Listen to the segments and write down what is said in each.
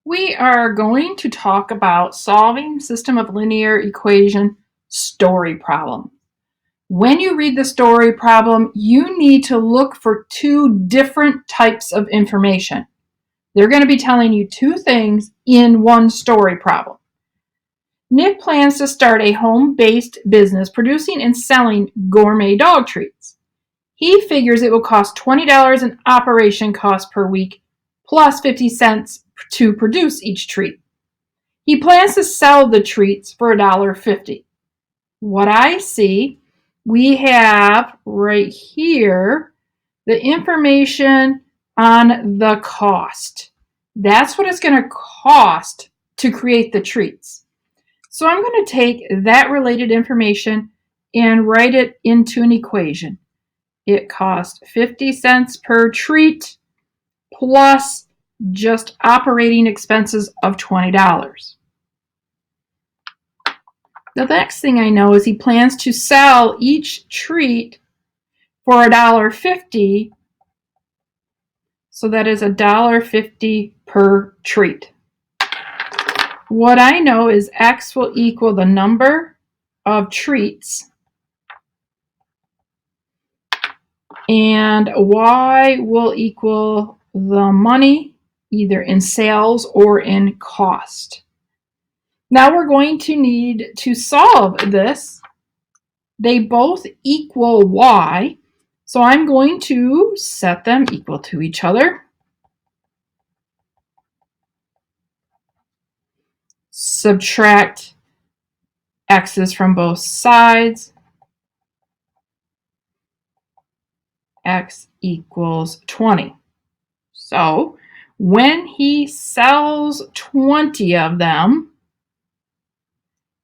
We are going to talk about solving system of linear equation story problem. When you read the story problem, you need to look for two different types of information. They're going to be telling you two things in one story problem. Nick plans to start a home-based business producing and selling gourmet dog treats. He figures it will cost $20 in operation costs per week, plus 50 cents to produce each treat. He plans to sell the treats for $1.50. What I see, we have right here the information on the cost. That's what it's going to cost to create the treats. So I'm going to take that related information and write it into an equation. It costs 50 cents per treat plus just operating expenses of $20. The next thing I know is he plans to sell each treat for $1.50. So that is $1.50 per treat. What I know is X will equal the number of treats and Y will equal the money either in sales or in cost. Now we're going to need to solve this. They both equal Y, so I'm going to set them equal to each other. Subtract x's from both sides. X equals 20. So when he sells 20 of them,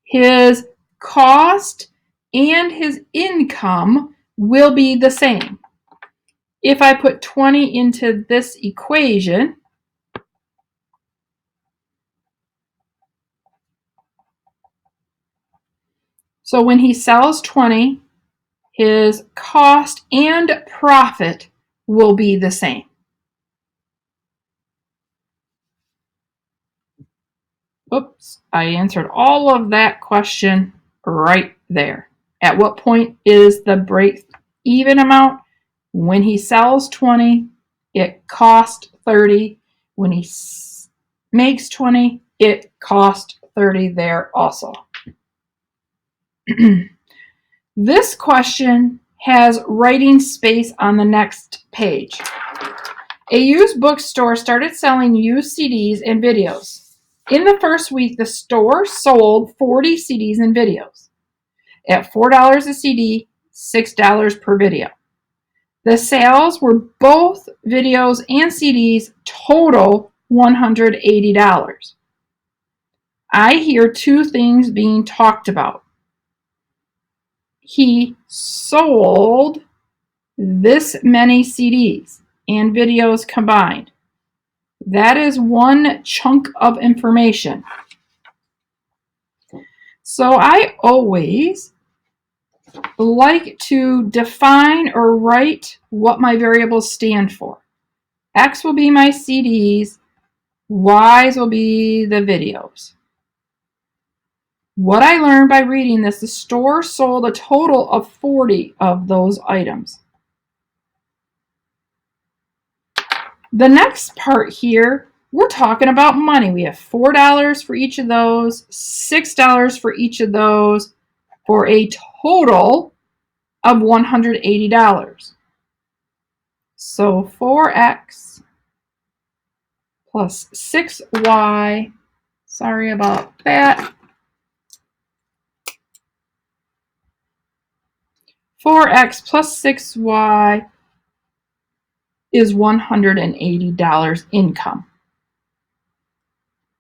his cost and his income will be the same. If I put 20 into this equation, so when he sells 20, his cost and profit will be the same. Oops, I answered all of that question right there. At what point is the break-even amount? When he sells 20, it costs 30. When he makes 20, it costs 30 there also. This question has writing space on the next page. A used bookstore started selling used CDs and videos. In the first week, the store sold 40 CDs and videos at $4 a CD, $6 per video. The sales were both videos and CDs total $180. I hear two things being talked about. He sold this many CDs and videos combined. That is one chunk of information. So I always like to define or write what my variables stand for. X will be my CDs, Y's will be the videos. What I learned by reading this, the store sold a total of 40 of those items. The next part here, we're talking about money. We have $4 for each of those, $6 for each of those, for a total of $180. So 4x plus 6y, sorry about that, 4x plus 6y is $180 income.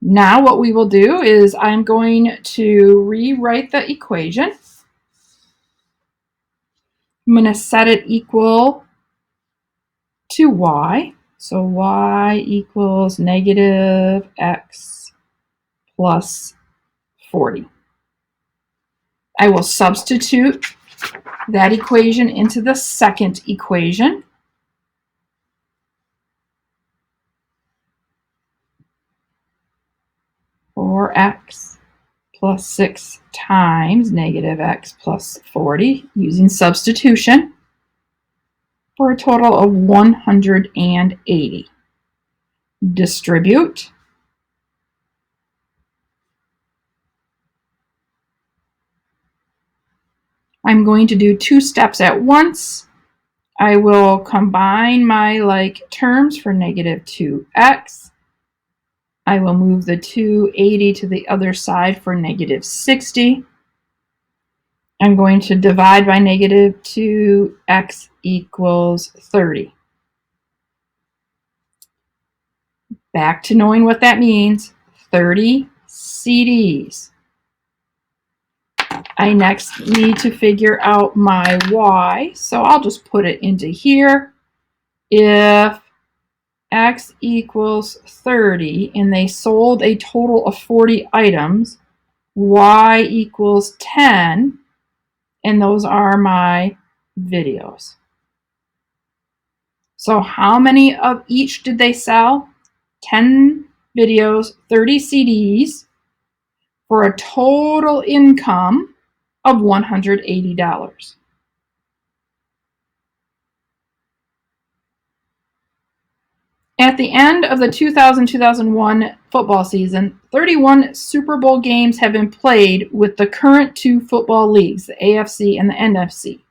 Now what we will do is I'm going to rewrite the equation. I'm going to set it equal to y. So y equals negative x plus 40. I will substitute that equation into the second equation. 4x plus 6 times negative x plus 40 using substitution for a total of 180. Distribute. I'm going to do two steps at once. I will combine my like terms for negative 2x. I will move the 280 to the other side for negative 60. I'm going to divide by negative 2x equals 30. Back to knowing what that means, 30 CDs. I next need to figure out my y, so I'll just put it into here. If x equals 30 and they sold a total of 40 items, y equals 10, and those are my videos. So how many of each did they sell? 10 videos, 30 CDs, for a total income of $180. At the end of the 2000-2001 football season, 31 Super Bowl games have been played with the current two football leagues, the AFC and the NFC.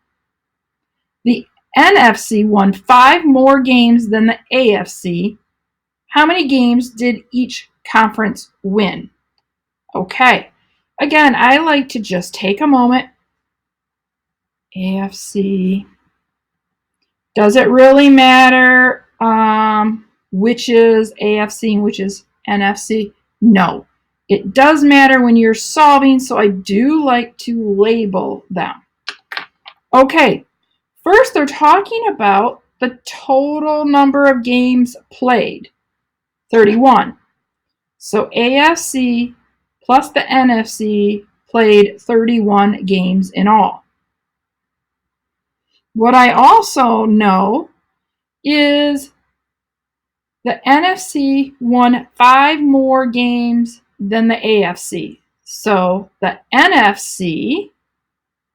The NFC won 5 more games than the AFC. How many games did each conference win? Okay, again, I like to just take a moment. AFC. Does it really matter which is AFC and which is NFC? No. It does matter when you're solving, so I do like to label them. Okay, first they're talking about the total number of games played, 31. So AFC plus the NFC played 31 games in all. What I also know is the NFC won 5 more games than the AFC. So the NFC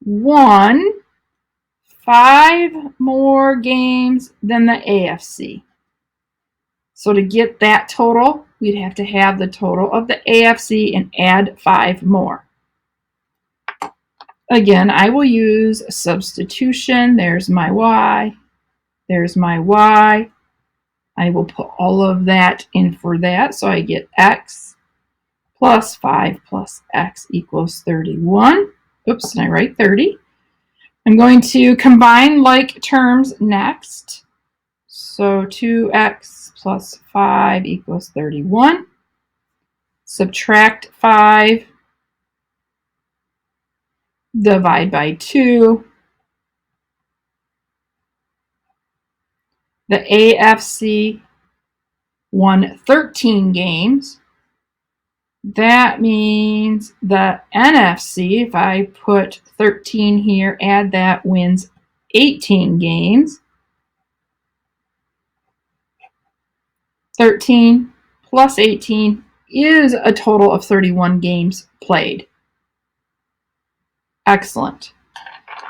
won 5 more games than the AFC. So to get that total, we'd have to have the total of the AFC and add 5 more. Again, I will use substitution. There's my y. There's my y. I will put all of that in for that. So I get x plus 5 plus x equals 31. Oops, and I write 30. I'm going to combine like terms next. So 2x plus 5 equals 31. Subtract 5. Divide by 2. The AFC won 13 games. That means the NFC, if I put 13 here, add that, wins 18 games. 13 plus 18 is a total of 31 games played. Excellent.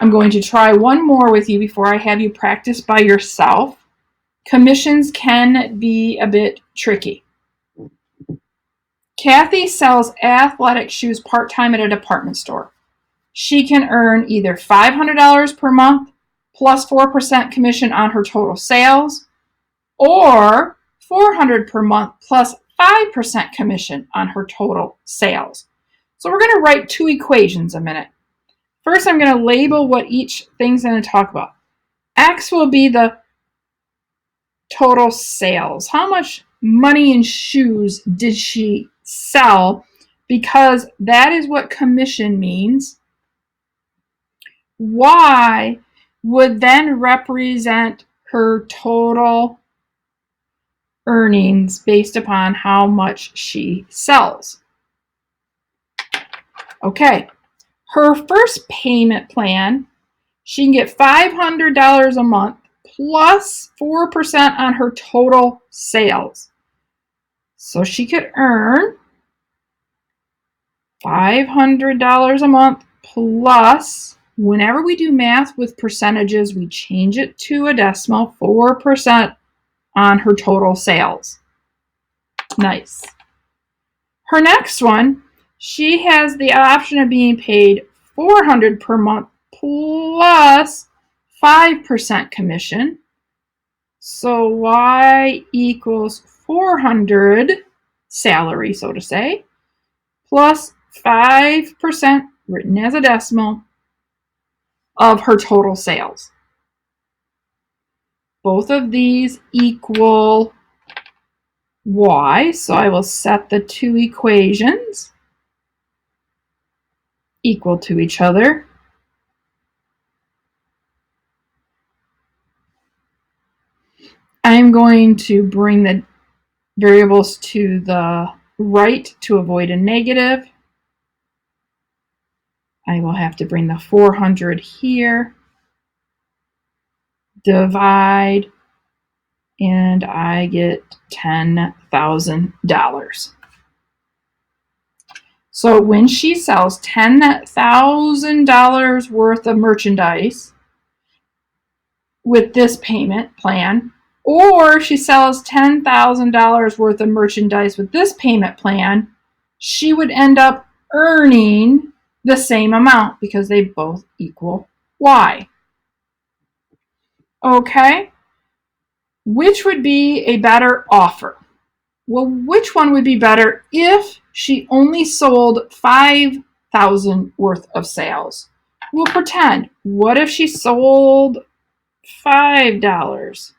I'm going to try one more with you before I have you practice by yourself. Commissions can be a bit tricky. Kathy sells athletic shoes part-time at a department store. She can earn either $500 per month plus 4% commission on her total sales, or $400 per month plus 5% commission on her total sales. So we're going to write 2 equations a minute. First, I'm going to label what each thing's going to talk about. X will be the total sales. How much money in shoes did she sell? Because that is what commission means. Y would then represent her total earnings based upon how much she sells. Okay, her first payment plan, she can get $500 a month plus 4% on her total sales. So she could earn $500 a month plus, whenever we do math with percentages, we change it to a decimal, 4% on her total sales. Nice. Her next one, she has the option of being paid $400 per month plus 5% commission. So Y equals 400 salary, so to say, plus 5% written as a decimal of her total sales. Both of these equal Y, so I will set the two equations equal to each other. I'm going to bring the variables to the right to avoid a negative. I will have to bring the 400 here, divide, and I get $10,000. So when she sells $10,000 worth of merchandise with this payment plan, or she sells $10,000 worth of merchandise with this payment plan, she would end up earning the same amount because they both equal Y. Okay? Which would be a better offer? Well, which one would be better if she only sold $5,000 worth of sales? We'll pretend. What if she sold $5?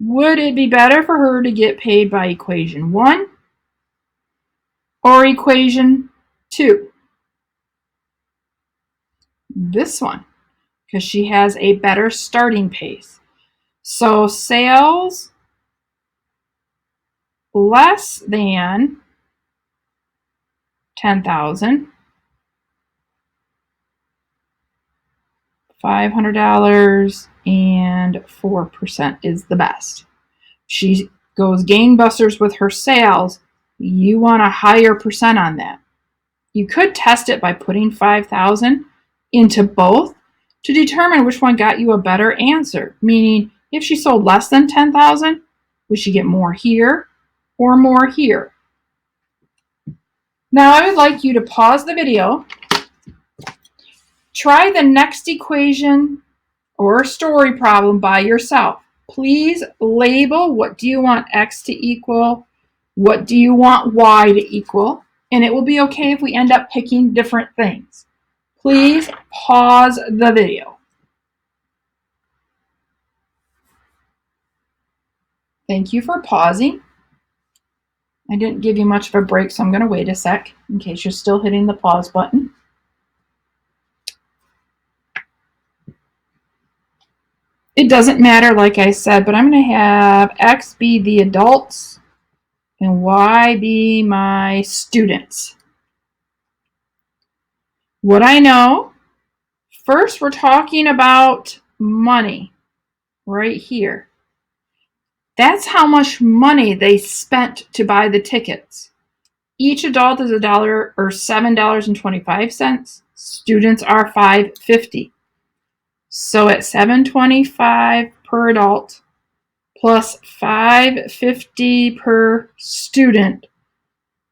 Would it be better for her to get paid by equation 1 or equation 2? This one, because she has a better starting pace. So sales less than 10,000, $500 and 4% is the best. She goes gangbusters with her sales. You want a higher percent on that. You could test it by putting 5,000 into both to determine which one got you a better answer. Meaning, if she sold less than 10,000, would she get more here or more here? Now I would like you to pause the video, try the next equation or story problem by yourself. Please label what do you want X to equal, what do you want Y to equal, and it will be okay if we end up picking different things. Please pause the video. Thank you for pausing. I didn't give you much of a break, so I'm going to wait a sec in case you're still hitting the pause button. It doesn't matter, like I said, but I'm going to have X be the adults and Y be my students. What I know, first we're talking about money right here. That's how much money they spent to buy the tickets. Each adult is $1 or $7.25. Students are $5.50. So at $7.25 per adult plus $5.50 per student,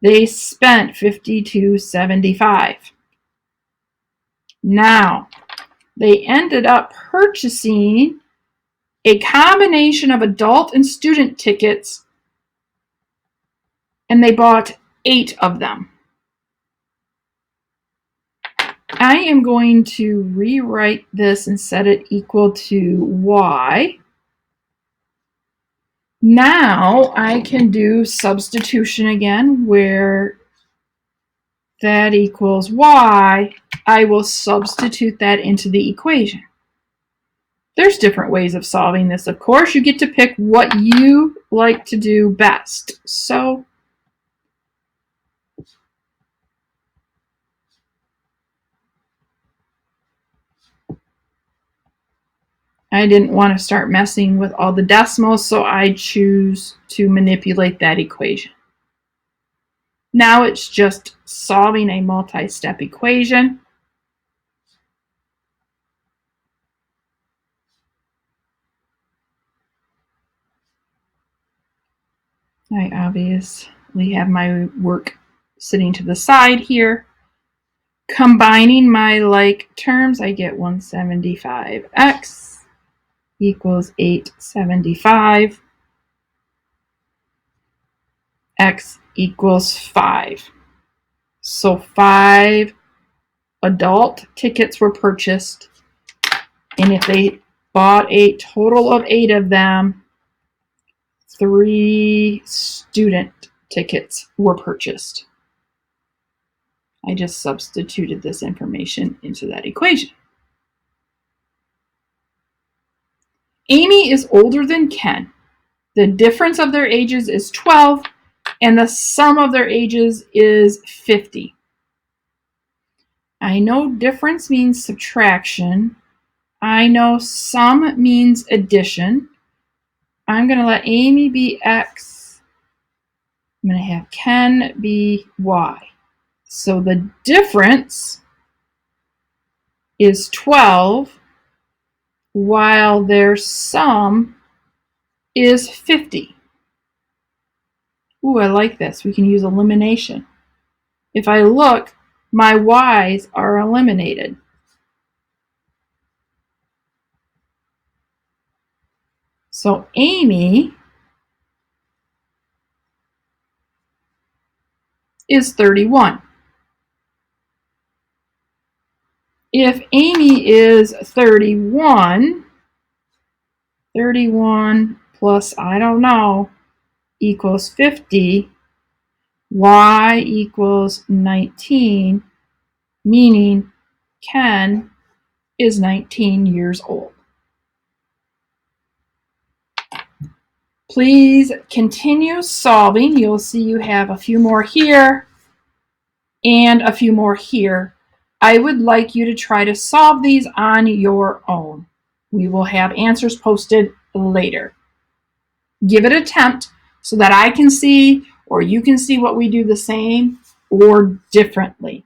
they spent $52.75. Now, they ended up purchasing a combination of adult and student tickets, and they bought 8 of them. I am going to rewrite this and set it equal to Y. Now I can do substitution again, where that equals Y. I will substitute that into the equation. There's different ways of solving this, of course. You get to pick what you like to do best. So I didn't want to start messing with all the decimals, so I choose to manipulate that equation. Now it's just solving a multi-step equation. I obviously have my work sitting to the side here. Combining my like terms, I get 175x equals 875. X equals 5. So 5 adult tickets were purchased. And if they bought a total of 8 of them, 3 student tickets were purchased. I just substituted this information into that equation. Amy is older than Ken. The difference of their ages is 12, and the sum of their ages is 50. I know difference means subtraction. I know sum means addition. I'm going to let Amy be X. I'm going to have Ken be Y. So the difference is 12, while their sum is 50. Ooh, I like this. We can use elimination. If I look, my Y's are eliminated. So Amy is 31. If Amy is 31, 31 plus, I don't know, equals 50, Y equals 19, meaning Ken is 19 years old. Please continue solving. You'll see you have a few more here and a few more here. I would like you to try to solve these on your own. We will have answers posted later. Give it an attempt so that I can see or you can see what we do the same or differently.